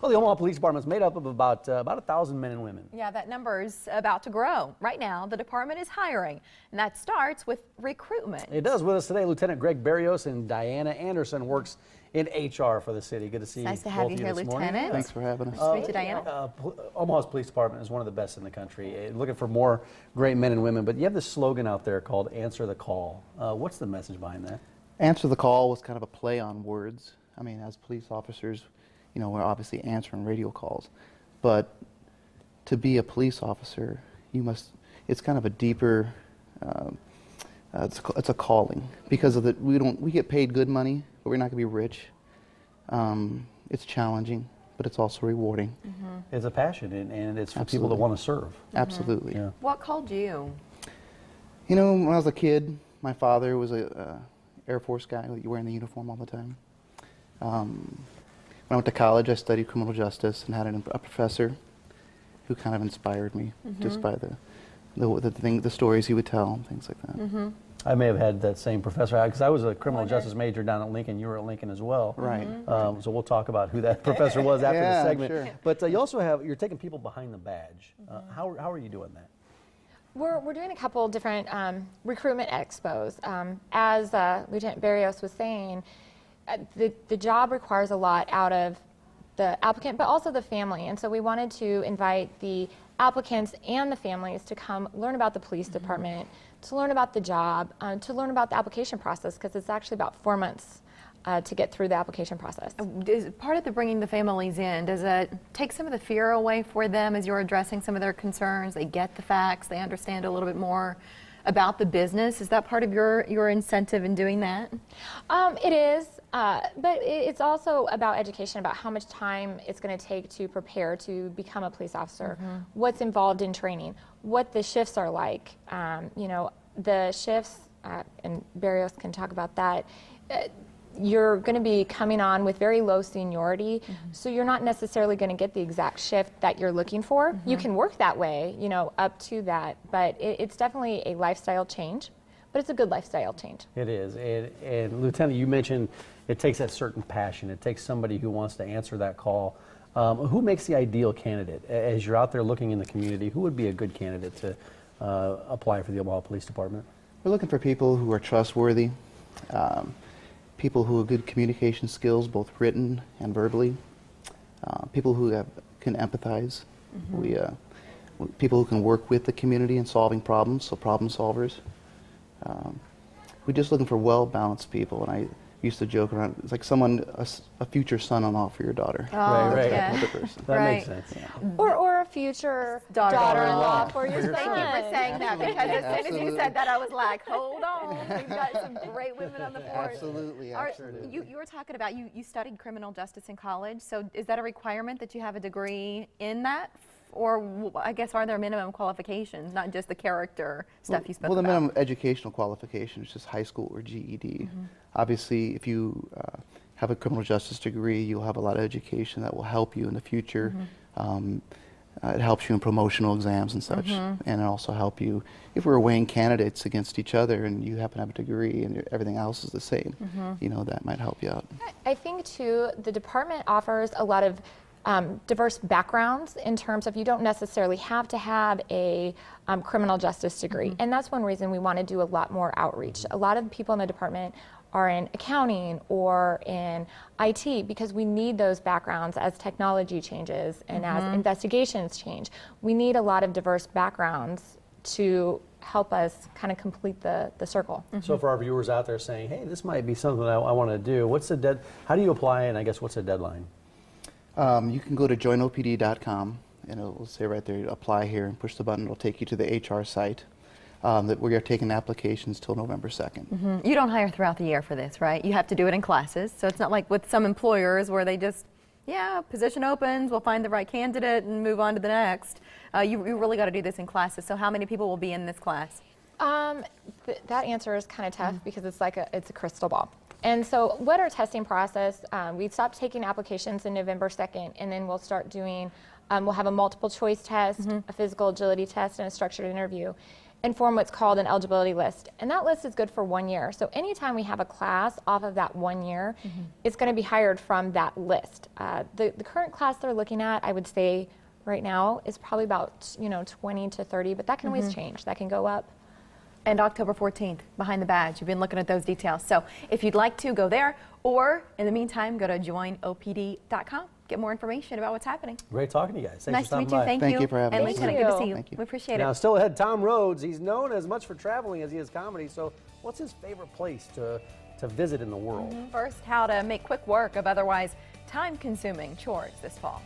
Well, the Omaha Police Department is made up of about 1,000 men and women. Yeah, that number's about to grow. Right now, the department is hiring, and that starts with recruitment. It does. With us today, Lieutenant Gregg Barrios and Diana Andersen works in HR for the city. Good to see you. Nice to have you here, Lieutenant. Thanks for having us. Nice to meet you, Diana. Omaha's police department is one of the best in the country. Looking for more great men and women, but you have this slogan out there called "Answer the Call." What's the message behind that? Answer the Call was kind of a play on words. I mean, as police officers, you know, we're obviously answering radio calls, but to be a police officer, you must. It's kind of a deeper. It's a calling because of the we get paid good money, but we're not going to be rich. It's challenging, but it's also rewarding. It's a passion, and it's for Absolutely. people that want to serve. Absolutely. Yeah. What called you? You know, when I was a kid, my father was a Air Force guy, wearing the uniform all the time. When I went to college, I studied criminal justice and had a professor who kind of inspired me just by the stories he would tell and things like that. I may have had that same professor because I was a criminal justice major down at Lincoln. You were at Lincoln as well. Right. So we'll talk about who that professor was after Yeah, the segment. sure. But you also you're taking people behind the badge. How are you doing that? We're doing a couple different recruitment expos. As Lieutenant Barrios was saying, the job requires a lot out of the applicant, but also the family. And so we wanted to invite the applicants and the families to come learn about the police department, to learn about the job, to learn about the application process, because it's actually about 4 months to get through the application process. Is part of the bringing the families in, does it take some of the fear away for them as you're addressing some of their concerns? They get the facts, they understand a little bit more about the business. Is that part of your incentive in doing that? It is, but it's also about education, about how much time it's going to take to prepare to become a police officer, what's involved in training, what the shifts are like. You know, the shifts, and Barrios can talk about that, you're going to be coming on with very low seniority, so you're not necessarily going to get the exact shift that you're looking for. You can work that way, you know, up to that, but it's definitely a lifestyle change, but it's a good lifestyle change. It is. And Lieutenant, you mentioned it takes that certain passion. It takes somebody who wants to answer that call. Who makes the ideal candidate? As you're out there looking in the community, who would be a good candidate to apply for the Omaha Police Department? We're looking for people who are trustworthy, people who have good communication skills, both written and verbally, people who can empathize, people who can work with the community in solving problems, so problem solvers. We're just looking for well-balanced people, and I used to joke around, it's like a future son-in-law for your daughter. Oh, right. yeah. Type of person. That Right. makes sense. Yeah. Or a future daughter-in-law for your son. Thank you for saying that, because as soon as you Absolutely. said that, I was like, hold on, we've got some great women on the board. Absolutely, absolutely. You were talking about, you studied criminal justice in college, so is that a requirement that you have a degree in that? Or I guess are there minimum qualifications, not just the character stuff you spoke Well, the about? minimum educational qualification is just high school or GED. Obviously, if you have a criminal justice degree, you'll have a lot of education that will help you in the future. It helps you in promotional exams and such, and it also help you if we're weighing candidates against each other and you happen to have a degree and everything else is the same. You know, that might help you out. I think too, the department offers a lot of diverse backgrounds in terms of you don't necessarily have to have a criminal justice degree. And that's one reason we want to do a lot more outreach. A lot of people in the department are in accounting or in IT because we need those backgrounds as technology changes and as investigations change. We need a lot of diverse backgrounds to help us kind of complete the circle. So for our viewers out there saying, hey, this might be something I want to do, how do you apply, and I guess what's the deadline? You can go to joinopd.com and it'll say right there, apply here, and push the button. It'll take you to the HR site. That we are taking applications till November 2nd. You don't hire throughout the year for this, right? You have to do it in classes, so it's not like with some employers where they just, yeah, position opens, we'll find the right candidate and move on to the next. You really got to do this in classes. So how many people will be in this class? That answer is kind of tough because it's like it's a crystal ball. And so what our testing process, we stopped taking applications in November 2nd, and then we'll start doing, we'll have a multiple choice test, a physical agility test, and a structured interview. and form what's called an eligibility list. And that list is good for 1 year. So anytime we have a class off of that 1 year, it's going to be hired from that list. The current class they're looking at, I would say right now, is probably about 20 to 30, but that can always change. That can go up. And October 14th, behind the badge. You've been looking at those details. So if you'd like to, go there, or in the meantime, go to joinopd.com. Get more information about what's happening. Great talking to you guys. Thanks Nice for to meet stopping you. by. Thank you. you for having and us. Lieutenant, Thank good to you. see you. Thank you. We appreciate Now, it. still ahead, Tom Rhodes. He's known as much for traveling as he is comedy. So what's his favorite place to visit in the world? First, how to make quick work of otherwise time-consuming chores this fall.